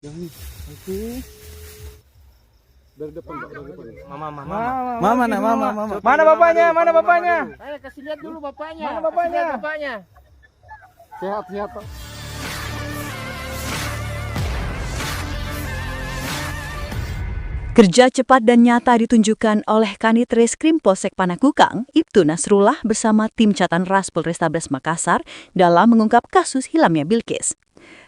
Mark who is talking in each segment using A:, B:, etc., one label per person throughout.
A: Yang ini. Oke. Dari depan, Pak, dari depan.
B: Mama.
C: Mana bapaknya? Mana bapaknya?
B: Ayo kasih lihat dulu bapaknya.
C: Mana bapaknya?
B: Kasih lihat bapaknya.
A: Sehat, Pak.
D: Kerja cepat dan nyata ditunjukkan oleh Kanit Reskrim Polsek Panakukang, Ibtu Nasrullah bersama tim Catan Ras Polrestabes Makassar dalam mengungkap kasus hilangnya Bilqis.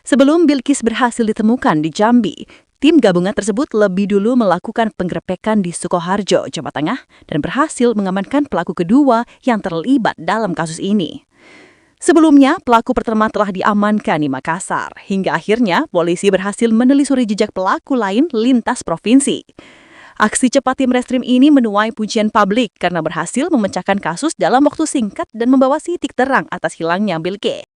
D: Sebelum Bilqis berhasil ditemukan di Jambi, tim gabungan tersebut lebih dulu melakukan penggerebekan di Sukoharjo, Jawa Tengah, dan berhasil mengamankan pelaku kedua yang terlibat dalam kasus ini. Sebelumnya, pelaku pertama telah diamankan di Makassar, hingga akhirnya polisi berhasil menelusuri jejak pelaku lain lintas provinsi. Aksi cepat tim reskrim ini menuai pujian publik karena berhasil memecahkan kasus dalam waktu singkat dan membawa titik terang atas hilangnya Bilqis.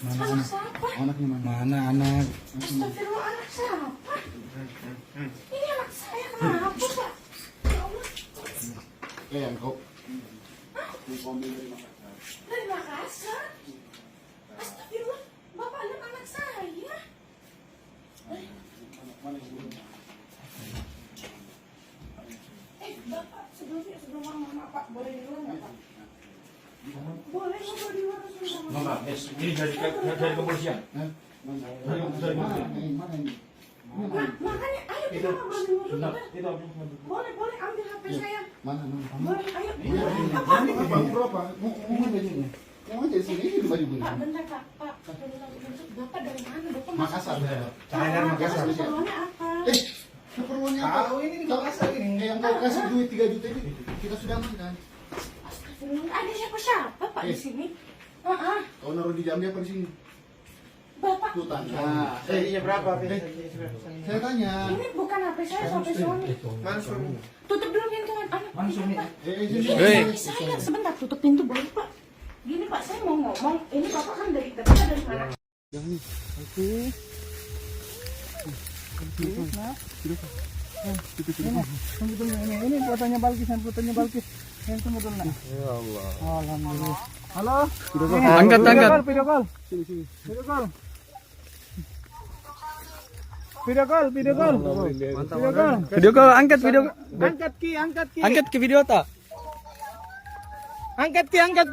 A: Mana
E: siapa?
A: Anaknya mana?
C: Mana anak?
E: Astagfirullah, anak siapa? Ini anak saya, kenapa Pak? Ya Allah.
A: Yang kau.
E: Dari Makassar? Astagfirullah, Bapak lihat anak saya. Bapak, sebelum mama Pak, boleh di luar nggak Pak? Boleh nggak di luar sebentar?
B: Mama, ini dari kepolisian.
A: Mana ini?
E: Nah, makanya ayo kita ngobrol dulu sebentar. Boleh ambil HP saya.
A: Mana?
E: Boleh, ayo.
A: Baju apa? Mau aja sini. Mau aja sini, ini baju gue.
E: Pak, bentar Pak. Bapak dari mana? Bapak
A: Makassar.
E: Saya dari Makassar. Keperluannya apa?
A: Keperluannya apa?
C: Tahu ini di Makassar ini.
A: Yang kau kasih duit 3 juta ini kita sudah amankan.
E: Astagfirullah, ada siapa Pak di sini?
A: Kau naruh di Jambi apa di sini?
E: Bapak,
A: Tuh tanya.
B: Berapa?
A: Saya tanya.
E: ini bukan HP saya sampai Sony. Tutup dulu pintu anak. Pak. Ini saya sebentar tutup pintu boleh Pak? Gini Pak, saya mau ngomong. Ini Bapak kan dari mana?
A: Yang ini. Oke.
C: Ini fotonya Bilqis, fotonya Bilqis. Yang tunggu dulu nak.
A: Ya Allah.
C: Alhamdulillah. Halo.
A: Angkat.
C: Video call.
A: Sini.
C: Video call. Video call, angkat video. Angkat ki.
B: Angkat ke video tak?
C: Angkat ki.
B: Angkat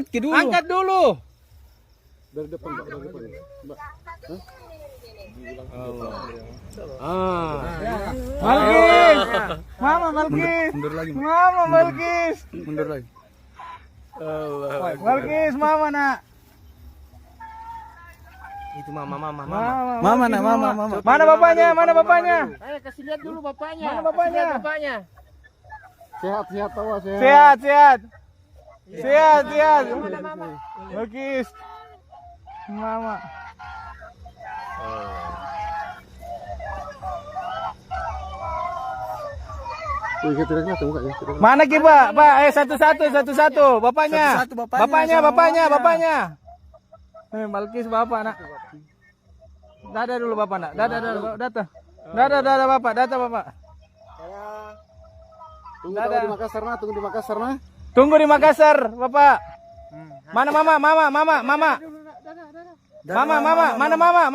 B: ke dulu.
C: Angkat dulu.
A: Dari depan, Pak, dari depan. Mbak.
C: Bilqis. Mama Bilqis.
B: Mundur lagi.
C: Mama Bilqis.
B: Mundur lagi.
C: Bilqis, mama nak.
B: Itu mama.
C: Mama nak, mama. Mana bapaknya?
B: Ayo kasih lihat dulu bapaknya.
C: Mana bapaknya?
B: Kasih lihat bapaknya.
A: Sehat, tahu sehat.
C: Sehat. Bilqis. Mama.
A: Kita lihat mukanya.
C: Mana ki, Pak? Satu-satu. Bapaknya. Bapaknya. Bilqis bapak nak. Dadah dulu bapak nak. Dadah bapak.
A: Tunggu di Makassar, nah.
C: Tunggu di Makassar, bapak. Mana mama? Mana mama?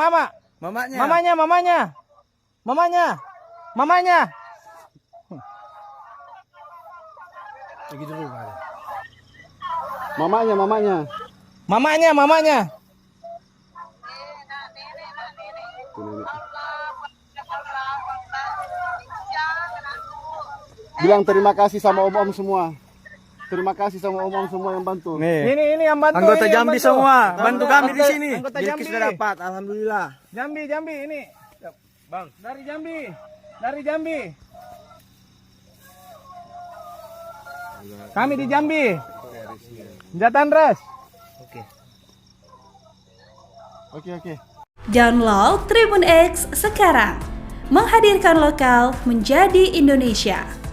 C: Mamanya.
B: Begitu dulu, Pak.
A: Mamanya. Bilang terima kasih sama om-om semua. terima kasih sama Om semua yang bantu.
C: Ini yang bantu.
B: Anggota
C: ini yang
B: Jambi
C: bantu.
B: semua, bantu kami di sini.
C: Anggota
B: Bilkis
C: Jambi.
B: sudah dapat, alhamdulillah.
C: Jambi ini.
B: Bang.
C: Dari Jambi. Kami di Jambi. Jatan Res.
A: Oke.
E: Download Tribun X sekarang. Menghadirkan lokal menjadi Indonesia.